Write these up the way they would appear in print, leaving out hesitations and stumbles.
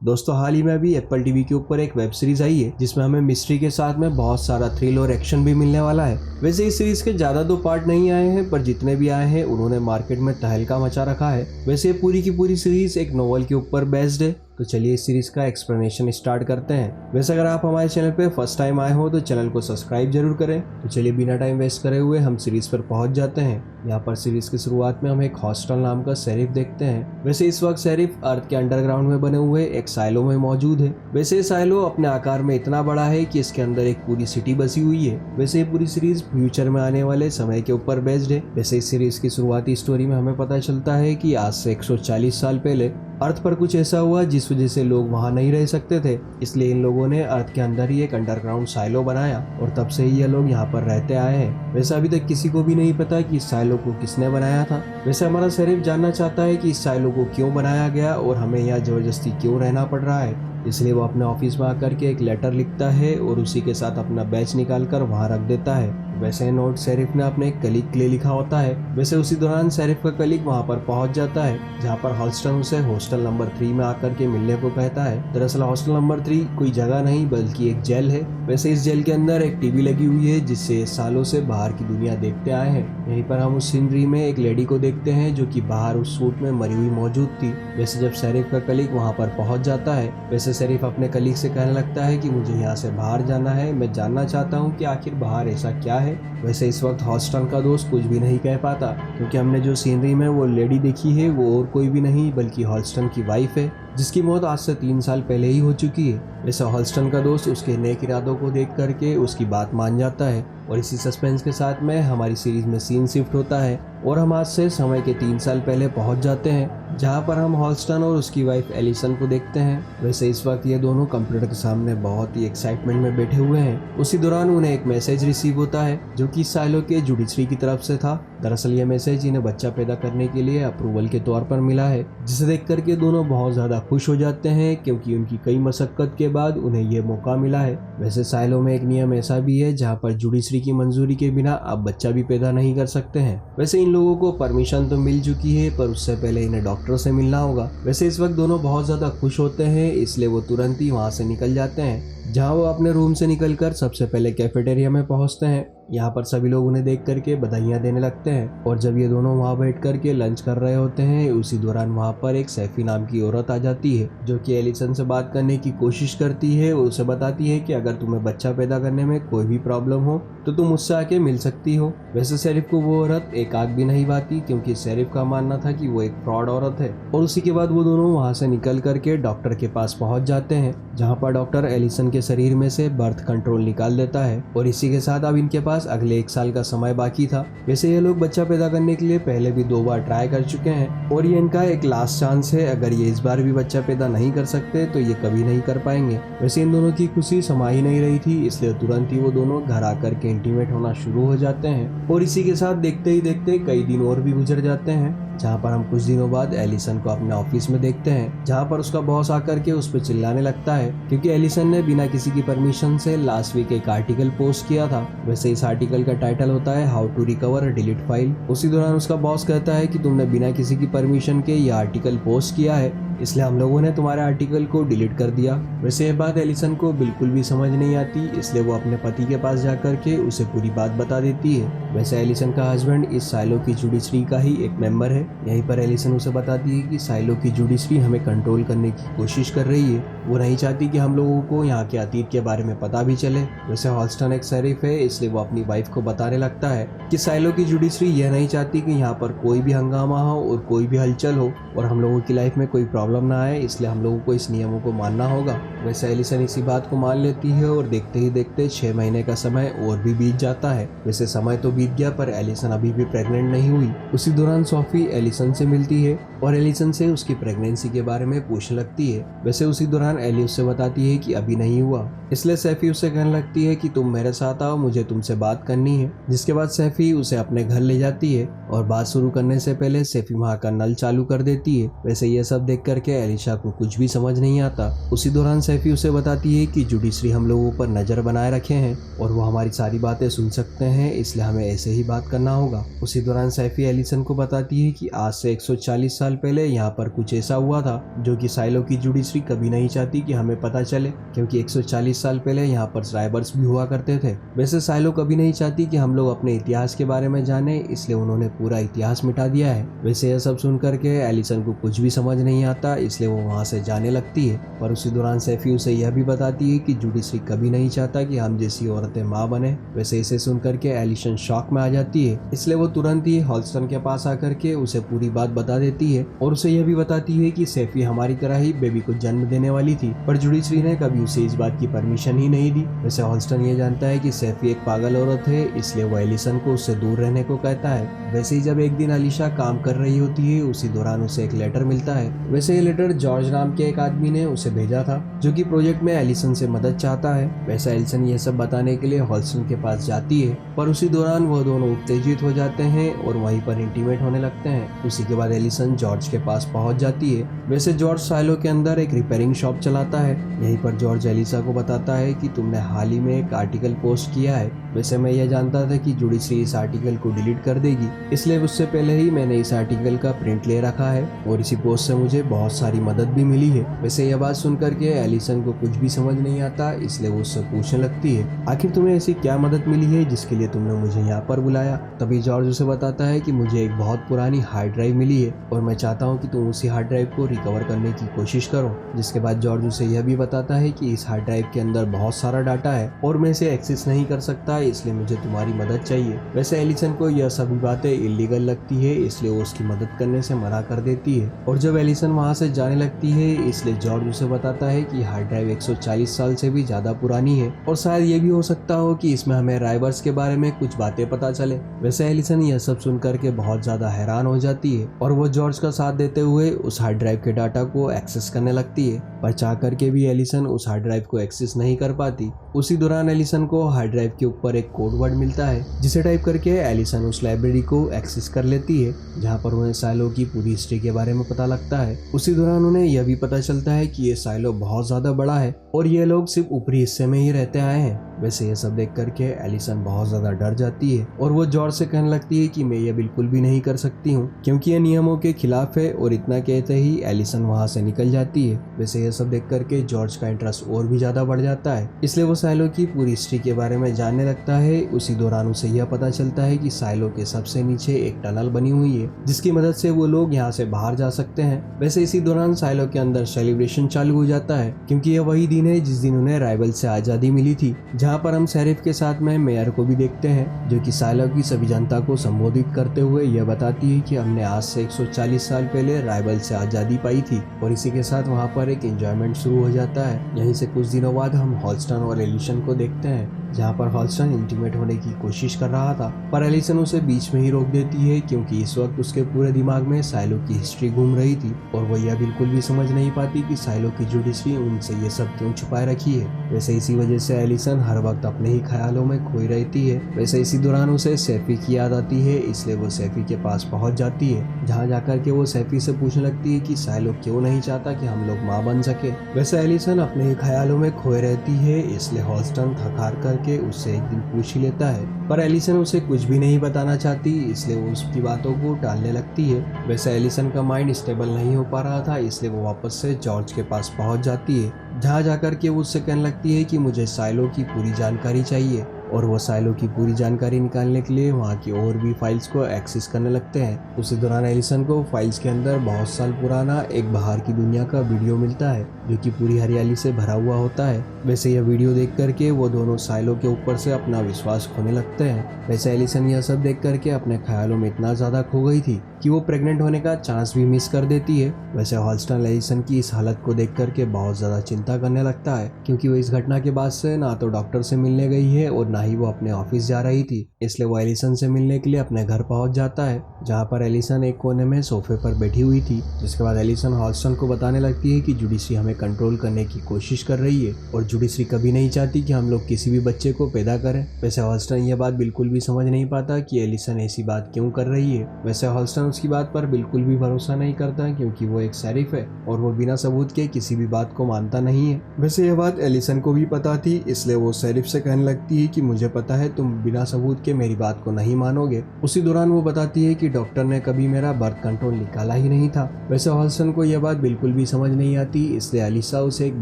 दोस्तों हाल ही में अभी एप्पल टीवी के ऊपर एक वेब सीरीज आई है जिसमें हमें मिस्ट्री के साथ में बहुत सारा थ्रिल और एक्शन भी मिलने वाला है। वैसे इस सीरीज के ज्यादा 2 पार्ट नहीं आए हैं, पर जितने भी आए हैं उन्होंने मार्केट में तहलका मचा रखा है। वैसे पूरी की पूरी सीरीज एक नोवेल के ऊपर बेस्ड है। तो चलिए इस सीरीज का एक्सप्लेनेशन स्टार्ट करते हैं। वैसे अगर आप हमारे चैनल पे फर्स्ट टाइम आए हो तो चैनल को सब्सक्राइब जरूर करें। तो चलिए बिना टाइम वेस्ट करे हुए हम सीरीज पर पहुंच जाते हैं। यहाँ पर सीरीज की शुरुआत में हम एक हॉस्टल नाम का शेरिफ देखते हैं। वैसे इस वक्त शेरिफ अर्थ के अंडरग्राउंड में बने हुए एक साइलो में मौजूद है। वैसे ये साइलो अपने आकार में इतना बड़ा है कि इसके अंदर एक पूरी सिटी बसी हुई है। वैसे ये पूरी सीरीज फ्यूचर में आने वाले समय के ऊपर बेस्ड है। वैसे इस सीरीज की शुरुआती स्टोरी में हमें पता चलता है कि आज से 140 साल पहले अर्थ पर कुछ ऐसा हुआ जिस वजह से लोग वहां नहीं रह सकते थे, इसलिए इन लोगों ने अर्थ के अंदर ही एक अंडरग्राउंड साइलो बनाया और तब से ही ये लोग यहाँ पर रहते आए हैं। वैसे अभी तक किसी को भी नहीं पता कि इस साइलो को किसने बनाया था। वैसे हमारा शेरिफ जानना चाहता है कि इस साइलो को क्यों बनाया गया और हमें यहाँ जबरदस्ती क्यों रहना पड़ रहा है, इसलिए वो अपने ऑफिस में आकर के एक लेटर लिखता है और उसी के साथ अपना बैच निकाल कर वहाँ रख देता है। वैसे नोट शेरिफ ने अपने एक कलीग के लिए लिखा होता है। वैसे उसी दौरान शेरिफ का कलीग वहाँ पर पहुँच जाता है, जहाँ पर हॉस्टन उसे हॉस्टल नंबर 3 में आकर के मिलने को कहता है। दरअसल हॉस्टल नंबर 3 कोई जगह नहीं बल्कि एक जेल है। वैसे इस जेल के अंदर एक टीवी लगी हुई है जिससे सालों से बाहर की दुनिया देखते आए हैं। यहीं पर हम उस सीनरी में एक लेडी को देखते हैं जो कि बाहर उस सूट में मरी हुई मौजूद थी। वैसे जब शेरिफ का कलीग वहाँ पर पहुँच जाता है, वैसे शेरिफ अपने कलीग से कहने लगता है कि मुझे यहाँ से बाहर जाना है, मैं जानना चाहता हूँ कि आखिर बाहर ऐसा क्या है। वैसे इस वक्त हॉस्टन का दोस्त कुछ भी नहीं कह पाता, क्योंकि हमने जो सीनरी में वो लेडी देखी है वो और कोई भी नहीं बल्कि हॉस्टन की वाइफ है, जिसकी मौत आज से 3 साल पहले ही हो चुकी है। वैसे हॉस्टन का दोस्त उसके नेक इरादों को देख करके उसकी बात मान जाता है और इसी सस्पेंस के साथ में हमारी सीरीज में सीन शिफ्ट होता है और हम आज से समय के 3 साल पहले पहुंच जाते हैं, जहां पर हम हॉल्स्टन और उसकी वाइफ एलिसन को देखते हैं। वैसे इस वक्त ये दोनों कंप्यूटर के सामने बहुत ही एक्साइटमेंट में बैठे हुए हैं। उसी दौरान उन्हें एक मैसेज रिसीव होता है जो कि साइलो के जुडिशरी की तरफ से था। दरअसल ये मैसेज इन्हें बच्चा पैदा करने के लिए अप्रूवल के तौर पर मिला है, जिसे देख करके दोनों बहुत ज्यादा खुश हो जाते हैं क्योंकि उनकी कई मशक्कत के बाद उन्हें ये मौका मिला है। वैसे साइलो में एक नियम ऐसा भी है जहाँ पर जुडिशरी की मंजूरी के बिना आप बच्चा भी पैदा नहीं कर सकते हैं। वैसे इन लोगों को परमिशन तो मिल चुकी है, पर उससे पहले इन्हें डॉक्टर से मिलना होगा। वैसे इस वक्त दोनों बहुत ज्यादा खुश होते हैं, इसलिए वो तुरंत ही वहाँ से निकल जाते हैं, जहाँ वो अपने रूम से निकलकर सबसे पहले कैफेटेरिया में पहुँचते हैं। यहाँ पर सभी लोग उन्हें देख करके बधाइयाँ देने लगते हैं और जब ये दोनों वहाँ बैठ करके लंच कर रहे होते हैं, उसी दौरान वहाँ पर एक सैफी नाम की औरत आ जाती है जो कि एलिसन से बात करने की कोशिश करती है और उसे बताती है कि अगर तुम्हें बच्चा पैदा करने में कोई भी प्रॉब्लम हो तो तुम मुझसे आके मिल सकती हो। वैसे शेरिफ को वो औरत एक आग भी नहीं भाती, क्योंकि शेरिफ का मानना था कि वो एक फ्रॉड औरत है। और उसी के बाद वो दोनों वहाँ से निकल करके डॉक्टर के पास पहुँच जाते हैं, जहाँ पर डॉक्टर एलिसन के शरीर में से बर्थ कंट्रोल निकाल देता है और इसी के साथ अब इनके पास अगले 1 साल का समय बाकी था। वैसे ये लोग बच्चा पैदा करने के लिए पहले भी 2 बार ट्राई कर चुके हैं और ये इनका एक लास्ट चांस है। अगर ये इस बार भी बच्चा पैदा नहीं कर सकते तो ये कभी नहीं कर पाएंगे। वैसे इन दोनों की खुशी समा ही नहीं रही थी, इसलिए तुरंत ही वो दोनों घर आकर के इंटीमेट होना शुरू हो जाते हैं और इसी के साथ देखते ही देखते कई दिन और भी गुजर जाते हैं, जहाँ पर हम कुछ दिनों बाद एलिसन को अपने ऑफिस में देखते हैं, जहाँ पर उसका बॉस आकर के उस पर चिल्लाने लगता है क्योंकि एलिसन ने बिना किसी की परमिशन से लास्ट वीक एक आर्टिकल पोस्ट किया था। वैसे इस आर्टिकल का टाइटल होता है how to recover a delete file. उसी दौरान उसका बॉस कहता है कि तुमने बिना किसी की परमिशन के यह आर्टिकल पोस्ट किया है, इसलिए हम लोगों ने तुम्हारे आर्टिकल को डिलीट कर दिया। वैसे यह बात एलिसन को बिल्कुल भी समझ नहीं आती, इसलिए वो अपने पति के पास जाकर के उसे पूरी बात बता देती है। वैसे एलिसन का हस्बैंड इस साइलो की जुडिशरी का ही एक मेंबर है। यहीं पर एलिसन उसे बताती है कि साइलो की जुडिशरी हमें कंट्रोल करने की कोशिश कर रही है, वो नहीं चाहती कि हम लोगों को यहाँ के अतीत के बारे में पता भी चले। वैसे हॉल्स्टन एक शेरिफ है, इसलिए वो अपनी वाइफ को बताने लगता है कि साइलो की जुडिशरी यह नहीं चाहती कि यहाँ पर कोई भी हंगामा हो और कोई भी हलचल हो और हम लोगों की लाइफ में कोई प्रॉब्लम ना आए, इसलिए हम लोगों को इस नियमों को मानना होगा। वैसे एलिसन इसी बात को मान लेती है और देखते ही देखते 6 महीने का समय और भी बीत जाता है। वैसे समय तो बीत गया, पर एलिसन अभी भी प्रेग्नेंट नहीं हुई। उसी दौरान सोफी एलिसन से मिलती है और एलिसन से उसकी प्रेगनेंसी के बारे में पूछने लगती है। वैसे उसी दौरान एली उससे बताती है कि अभी नहीं हुआ, इसलिए सैफी उससे कहने लगती है कि तुम मेरे साथ आओ, मुझे तुमसे बात करनी है। जिसके बाद सैफी उसे अपने घर ले जाती है और बात शुरू करने से पहले सैफी वहाँ का नल चालू कर देती है। वैसे ये सब देख करके एलिशा को कुछ भी समझ नहीं आता। उसी दौरान सैफी उसे बताती है कि जुडिशरी हम लोगों पर नजर बनाए रखे हैं और वो हमारी सारी बातें सुन सकते हैं, इसलिए हमें ऐसे ही बात करना होगा। उसी दौरान सैफी एलिसन को बताती है कि आज से 140 साल पहले यहाँ पर कुछ ऐसा हुआ था जो कि साइलो की जुडिशरी कभी नहीं चाहती कि हमें पता चले, क्योंकि 140 साल पहले यहाँ पर राइबर्स भी हुआ करते थे। वैसे साइलो कभी नहीं चाहती कि हम लोग अपने इतिहास के बारे में जाने, इसलिए उन्होंने पूरा इतिहास मिटा दिया है। वैसे यह सब सुन करके एलिसन को कुछ भी समझ नहीं आता, इसलिए वो वहाँ से जाने लगती है। पर उसी दौरान सैफी उसे यह भी बताती है कि जुडिशरी कभी नहीं चाहता कि हम जैसी औरतें माँ बने। वैसे इसे सुन करके एलिसन शॉक में आ जाती है, इसलिए वो तुरंत ही हॉल्स्टन के पास आकर के उसे पूरी बात बता देती है और उसे यह भी बताती है कि सैफी हमारी तरह ही बेबी को जन्म देने वाली थी, पर जुडिशरी ने कभी उसे इस बात की परमिशन ही नहीं दी। वैसे हॉल्स्टन ये जानता है कि सैफी एक पागल औरत है, इसलिए वो एलिसन को उससे दूर रहने को कहता है। वैसे ही जब एक दिन अलीशा काम कर रही होती है, उसी दौरान उसे एक लेटर मिलता है। वैसे ये लेटर जॉर्ज नाम के एक आदमी ने उसे भेजा था, जो कि प्रोजेक्ट में एलिसन से मदद चाहता है। वैसे एलिसन ये सब बताने के लिए हॉल्स्टन के पास जाती है, पर उसी दौरान वह दोनों उत्तेजित हो जाते हैं और वहीं पर इंटीमेट होने लगते हैं। उसी के बाद एलिसन जॉर्ज के पास पहुंच जाती है। वैसे जॉर्ज साइलो के अंदर एक रिपेयरिंग शॉप चलाता है। यहीं पर जॉर्ज एलिसा को बताता है कि तुमने हाल ही में एक आर्टिकल पोस्ट किया है। वैसे मैं यह जानता था कि जुडिशरी इस आर्टिकल को डिलीट कर देगी, इसलिए उससे पहले ही मैंने इस आर्टिकल का प्रिंट ले रखा है और इसी पोस्ट से मुझे बहुत सारी मदद भी मिली है। वैसे यह बात सुन करके एलिसन को कुछ भी समझ नहीं आता, इसलिए वो उससे पूछने लगती है, आखिर तुम्हें ऐसी क्या मदद मिली है जिसके लिए तुमने मुझे यहाँ पर बुलाया। तभी जॉर्ज उसे बताता है कि मुझे एक बहुत पुरानी हार्ड ड्राइव मिली है और मैं चाहता हूँ कि तुम उसी हार्ड ड्राइव को रिकवर करने की कोशिश करो। जिसके बाद जॉर्ज उसे यह भी बताता है कि इस हार्ड ड्राइव के अंदर बहुत सारा डाटा है और मैं इसे एक्सेस नहीं कर सकता, इसलिए मुझे तुम्हारी मदद चाहिए। वैसे एलिसन को यह सभी बातें इलीगल लगती है, इसलिए वो उसकी मदद करने से मना कर देती है। और जब एलिसन वहाँ से जाने लगती है, इसलिए जॉर्ज उसे बताता है कि हार्ड ड्राइव 140 साल से भी ज्यादा पुरानी है और शायद ये भी हो सकता हो कि इसमें हमें राइबर्स के बारे में कुछ बातें पता चले। वैसे एलिसन यह सब सुन करके बहुत ज्यादा हैरान हो जाती है और वो जॉर्ज का साथ देते हुए उस हार्ड ड्राइव के डाटा को एक्सेस करने लगती है, पर चाह करके भी एलिसन उस हार्ड ड्राइव को एक्सेस नहीं कर पाती। उसी दौरान एलिसन को हार्ड ड्राइव के ऊपर एक कोड वर्ड मिलता है, जिसे टाइप करके एलिसन उस लाइब्रेरी को एक्सेस कर लेती है, जहाँ पर उन्हें साइलो की पूरी हिस्ट्री के बारे में पता लगता है। उसी दौरान उन्हें यह भी पता चलता है कि ये साइलो बहुत ज्यादा बड़ा है और ये लोग सिर्फ ऊपरी हिस्से में ही रहते आए हैं। वैसे ये सब देख करके एलिसन बहुत ज्यादा डर जाती है और वो जॉर्ज से कहने लगती है कि मैं ये बिल्कुल भी नहीं कर सकती हूँ, क्योंकि ये नियमों के खिलाफ है। और इतना कहते ही एलिसन वहाँ से निकल जाती है। वैसे ये सब देख करके जॉर्ज का इंटरेस्ट और भी ज्यादा बढ़ जाता है, इसलिए वो साइलो की पूरी हिस्ट्री के बारे में जानने लगता है। उसी दौरान उसे यह पता चलता है कि साइलो के सबसे नीचे एक टनल बनी हुई है, जिसकी मदद से वो लोग यहाँ से बाहर जा सकते हैं। वैसे इसी दौरान साइलो के अंदर सेलिब्रेशन चालू हो जाता है, क्योंकि यह वही दिन है जिस दिन उन्हें राइवल से आजादी मिली थी, जहाँ पर हम शेरिफ के साथ में मेयर को भी देखते हैं, जो कि साइलो की सभी जनता को संबोधित करते हुए यह बताती है कि हमने आज से 140 साल पहले राइवल से आजादी पाई थी। और इसी के साथ वहाँ पर एक एंजॉयमेंट शुरू हो जाता है। यहीं से कुछ दिनों बाद हम हॉल्स्टन और एलिसन को देखते हैं, जहाँ पर हॉल्स्टन इंटीमेट होने की कोशिश कर रहा था, पर एलिसन उसे बीच में ही रोक देती है, क्योंकि इस वक्त उसके पूरे दिमाग में साइलो की हिस्ट्री घूम रही थी और वो यह बिल्कुल भी समझ नहीं पाती कि साइलो की जुडिशरी उनसे ये सब क्यों छुपाए रखी है। वैसे इसी वजह से एलिसन हर वक्त अपने ही ख्यालों में खोई रहती है। वैसे इसी दौरान उसे सैफी की याद आती है, इसलिए वो सैफी के पास पहुंच जाती है, जहाँ जाकर के वो सैफी से पूछने लगती है कि साइलो क्यों नहीं चाहता कि हम लोग माँ बन सके। वैसे एलिसन अपने ही ख्यालों में खोए रहती है, इसलिए हॉल्स्टन थक हार करके उससे एक दिन पूछ ही लेता है, पर एलिसन उसे कुछ भी नहीं बताना चाहती, इसलिए वो उसकी बातों को टालने लगती है। वैसे एलिसन का माइंड स्टेबल नहीं हो पा रहा था, इसलिए वो वापस से जॉर्ज के पास पहुंच जाती है, जहाँ जाकर के वो उससे कहने लगती है कि मुझे साइलो की पूरी जानकारी चाहिए। और वो साइलो की पूरी जानकारी निकालने के लिए वहाँ की और भी फाइल्स को एक्सेस करने लगते हैं। उसी दौरान एलिसन को फाइल्स के अंदर बहुत साल पुराना एक बाहर की दुनिया का वीडियो मिलता है, जो कि पूरी हरियाली से भरा हुआ होता है। वैसे यह वीडियो देख करके वो दोनों साइलो के ऊपर से अपना विश्वास खोने लगते हैं। वैसे एलिसन यह सब देख करके अपने ख्यालों में इतना ज्यादा खो गई थी कि वो प्रेग्नेंट होने का चांस भी मिस कर देती है। वैसे हॉल्स्टन एलिसन की इस हालत को देख करके बहुत ज्यादा चिंता करने लगता है, क्योंकि वो इस घटना के बाद से ना तो डॉक्टर से मिलने गई है और ना ही वो अपने ऑफिस जा रही थी। इसलिए वो एलिसन से मिलने के लिए अपने घर पहुंच जाता है, जहाँ पर एलिसन एक कोने में सोफे पर बैठी हुई थी। जिसके बाद एलिसन हॉल्स्टन को बताने लगती है कि जुडिशरी हमें कंट्रोल करने की कोशिश कर रही है और जुडिशरी कभी नहीं चाहती कि हम लोग किसी भी बच्चे को पैदा करें। वैसे हॉल्स्टन यह बात बिल्कुल भी समझ नहीं पाता कि एलिसन ऐसी बात क्यों कर रही है। वैसे हॉल्स्टन उसकी बात पर बिल्कुल भी भरोसा नहीं करता क्योंकि वो एक शेरिफ है और वो बिना सबूत के किसी भी बात को मानता नहीं है। वैसे यह बात एलिसन को भी पता थी, इसलिए वो शेरिफ से कहने लगती है कि मुझे पता है तुम बिना सबूत के मेरी बात को नहीं मानोगे। उसी दौरान वो बताती है कि डॉक्टर ने कभी मेरा बर्थ कंट्रोल निकाला ही नहीं था। वैसे हॉल्स्टन को यह बात बिल्कुल भी समझ नहीं आती, इसलिए एलिसा उसे एक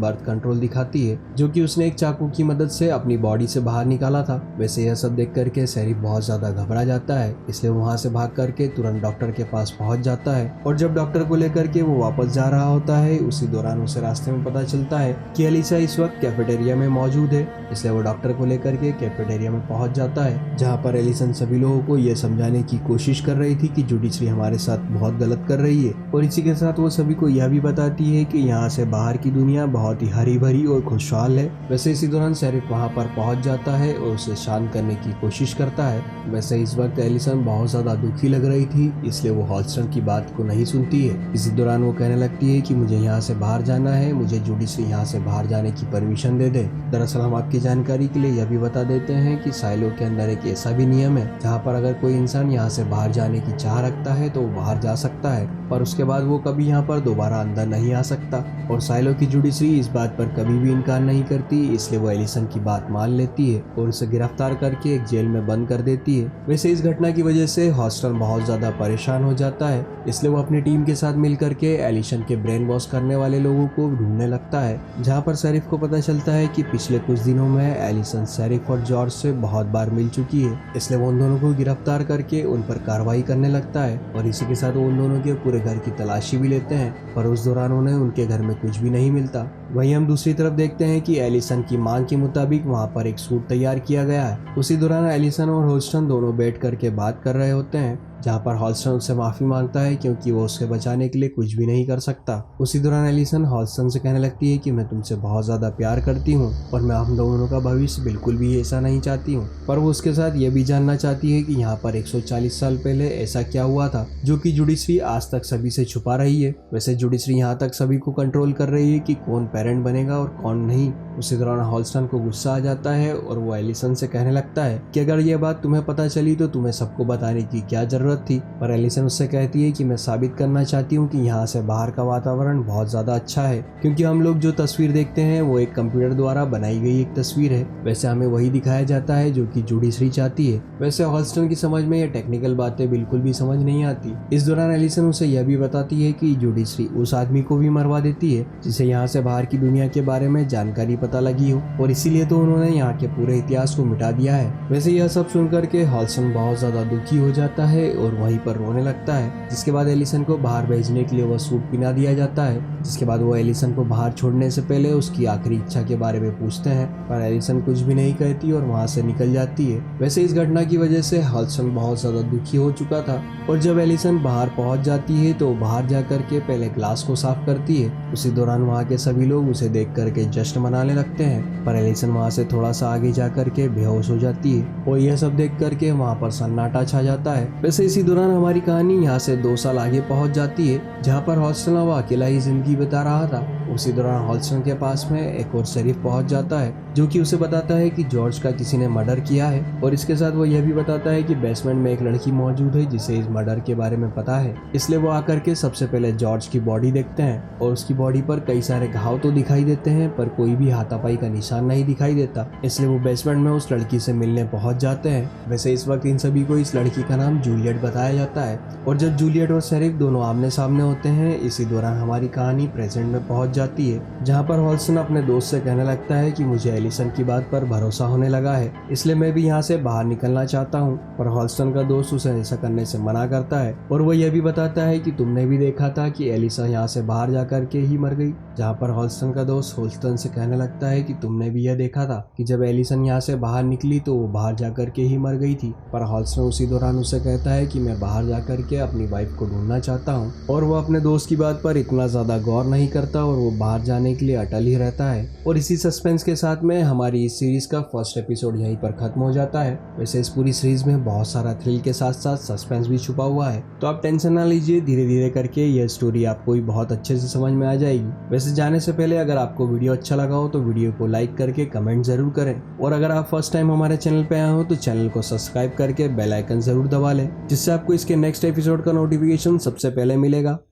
बर्थ कंट्रोल दिखाती है जो कि उसने एक चाकू की मदद से अपनी बॉडी से बाहर निकाला था। वैसे यह सब देख करके शेरिफ बहुत ज्यादा घबरा जाता है, इसलिए वहाँ से भाग करके तुरंत डॉक्टर के पास पहुंच जाता है और जब डॉक्टर को लेकर के वो वापस जा रहा होता है उसी दौरान उसे रास्ते में पता चलता है कि एलिसा इस वक्त कैफेटेरिया में मौजूद है। इसलिए वो डॉक्टर को लेकर के कैफेटेरिया में पहुंच जाता है जहाँ पर एलिसन सभी लोगों को यह समझाने की कोशिश कर रही थी कि जुडिशरी हमारे साथ बहुत गलत कर रही है और इसी के साथ वो सभी को यह भी बताती है कि यहाँ से बाहर की दुनिया बहुत ही हरी भरी और खुशहाल है। वैसे इसी दौरान शेरिफ वहाँ पर पहुंच जाता है और उसे शांत करने की कोशिश करता है। वैसे इस वक्त एलिसन बहुत ज्यादा दुखी लग रही थी, इसलिए वो हॉल्स्टन की बात को नहीं सुनती है। इसी दौरान वो कहने लगती है कि मुझे यहाँ से बाहर जाना है, मुझे जुडिशरी यहाँ से बाहर जाने की परमिशन दे दे। दरअसल हम आपकी जानकारी के लिए यह भी बता देते हैं कि साइलो के अंदर एक ऐसा भी नियम है जहाँ पर अगर कोई इंसान यहाँ से बाहर जाने की चाह रखता है तो वो बाहर जा सकता है, पर उसके बाद वो कभी यहाँ पर दोबारा अंदर नहीं आ सकता। और साइलो की जुडिशरी इस बात पर कभी भी इनकार नहीं करती, इसलिए वो एलिसन की बात मान लेती है और उसे गिरफ्तार करके एक जेल में बंद कर देती है। वैसे इस घटना की वजह से हॉस्टन बहुत ज्यादा परेशान हो जाता है, इसलिए वो अपनी टीम के साथ मिल करके एलिसन के ब्रेन वॉश करने वाले लोगों को ढूंढने लगता है। जहाँ पर शेरिफ को पता चलता है कि पिछले कुछ दिनों में एलिसन शेरिफ और जॉर्ज से बहुत बार मिल चुकी है, इसलिए वो उन दोनों को गिरफ्तार करके उन पर कार्रवाई करने लगता है और इसी के साथ वो उन दोनों के पूरे घर की तलाशी भी लेते हैं, पर उस दौरान उन्हें उनके घर में कुछ भी नहीं मिलता। वहीं हम दूसरी तरफ देखते हैं कि एलिसन की मांग के मुताबिक वहाँ पर एक सूट तैयार किया गया है। उसी दौरान एलिसन और हॉल्स्टन दोनों बैठ करके बात कर रहे होते हैं, जहाँ पर हॉल्स्टन उससे माफी मांगता है क्योंकि वो उससे बचाने के लिए कुछ भी नहीं कर सकता। उसी दौरान एलिसन हॉल्स्टन से कहने लगती है कि मैं तुमसे बहुत ज्यादा प्यार करती हूँ और मैं हम दोनों का भविष्य बिल्कुल भी ऐसा नहीं चाहती हूँ, पर वो उसके साथ ये भी जानना चाहती है कि यहाँ पर 140 साल पहले ऐसा क्या हुआ था जो कि जुडिशरी आज तक सभी से छुपा रही है। वैसे जुडिशरी यहाँ तक सभी को कंट्रोल कर रही है कि कौन पेरेंट बनेगा और कौन नहीं। उसी दौरान हॉल्स्टन को गुस्सा आ जाता है और वो एलिसन से कहने लगता है कि अगर ये बात तुम्हें पता चली तो तुम्हें सबको बताने की क्या जरूरत थी। पर एलिसन उससे कहती है कि मैं साबित करना चाहती हूँ कि यहाँ से बाहर का वातावरण बहुत ज्यादा अच्छा है, क्योंकि हम लोग जो तस्वीर देखते हैं वो एक कंप्यूटर द्वारा बनाई गई एक तस्वीर है। वैसे हमें वही दिखाया जाता है जो कि जुडिशरी चाहती है। वैसे हॉल्स्टन की समझ में ये टेक्निकल बातें बिल्कुल भी समझ नहीं आती। इस दौरान एलिसन उसे यह भी बताती है कि जुडिशरी उस आदमी को भी मरवा देती है जिसे यहाँ से बाहर की दुनिया के बारे में जानकारी पता लगी हो, और इसीलिए तो उन्होंने यहाँ के पूरे इतिहास को मिटा दिया है। वैसे यह सब सुनकर के हॉल्स्टन बहुत ज्यादा दुखी हो जाता है और वहीं पर रोने लगता है, जिसके बाद एलिसन को बाहर भेजने के लिए वह सूट पहना दिया जाता है। जिसके बाद वो एलिसन को बाहर छोड़ने से पहले उसकी आखिरी इच्छा के बारे में पूछते हैं, पर एलिसन कुछ भी नहीं कहती और वहाँ से निकल जाती है। वैसे इस घटना की वजह से हॉल्स्टन बहुत ज्यादा दुखी हो चुका था और जब एलिसन बाहर पहुंच जाती है तो बाहर जाकर के पहले ग्लास को साफ करती है। उसी दौरान वहाँ के सभी लोग उसे देख करके जश्न मनाने लगते हैं, पर एलिसन वहाँ से थोड़ा सा आगे जा करके बेहोश हो जाती है और यह सब देख करके वहाँ पर सन्नाटा छा जाता है। वैसे इसी दौरान हमारी कहानी यहाँ से 2 साल आगे पहुँच जाती है, जहाँ पर हॉल्स्टन अब अकेला ही जिंदगी बिता रहा था। उसी दौरान हॉल्स्टन के पास में एक और शेरिफ पहुंच जाता है जो कि उसे बताता है कि जॉर्ज का किसी ने मर्डर किया है, और इसके साथ वो यह भी बताता है कि बेसमेंट में एक लड़की मौजूद है जिसे इस मर्डर के बारे में पता है। इसलिए वो आकर के सबसे पहले जॉर्ज की बॉडी देखते हैं और उसकी बॉडी पर कई सारे घाव तो दिखाई देते हैं पर कोई भी हाथापाई का निशान नहीं दिखाई देता। इसलिए वो बेसमेंट में उस लड़की से मिलने पहुंच जाते हैं। वैसे इस वक्त इन सभी को इस लड़की का नाम जूलियट बताया जाता है, और जब जूलियट और शेरिफ दोनों आमने सामने होते हैं इसी दौरान हमारी कहानी प्रेजेंट में पहुंच जाती है, जहाँ पर हॉल्स्टन अपने दोस्त से कहने लगता है कि मुझे एलिसन की बात पर भरोसा होने लगा है, इसलिए मैं भी यहाँ से बाहर निकलना चाहता हूँ। पर हॉल्स्टन का दोस्त उसे ऐसा करने से मना करता है और वो यह भी बताता है कि तुमने भी देखा था कि एलिसा यहाँ से बाहर जाकर के ही मर गई। जहाँ पर हॉल्स्टन का दोस्त हॉल्स्टन से कहने लगता है कि तुमने भी यह देखा था कि जब एलिसन यहाँ से बाहर निकली तो वो बाहर जाकर के ही मर गई थी। पर हॉल्स्टन उसी दौरान उसे कहता है कि मैं बाहर जाकर के अपनी वाइफ को ढूंढना चाहता हूँ, और वो अपने दोस्त की बात पर इतना ज्यादा गौर नहीं करता और वो बाहर जाने के लिए अटल ही रहता है। और इसी सस्पेंस के साथ में हमारी इस सीरीज का फर्स्ट एपिसोड यहीं पर खत्म हो जाता है। वैसे इस पूरी सीरीज में बहुत सारा थ्रिल के साथ साथ सस्पेंस भी छुपा हुआ है, तो आप टेंशन ना लीजिए, धीरे धीरे करके यह स्टोरी आपको भी बहुत अच्छे से समझ में आ जाएगी। वैसे जाने से पहले अगर आपको वीडियो अच्छा लगा हो तो वीडियो को लाइक करके कमेंट जरूर करें, और अगर आप फर्स्ट टाइम हमारे चैनल पे आए हो तो चैनल को सब्सक्राइब करके बेल आइकन जरूर दबा लें, जिससे आपको इसके नेक्स्ट एपिसोड का नोटिफिकेशन सबसे पहले मिलेगा।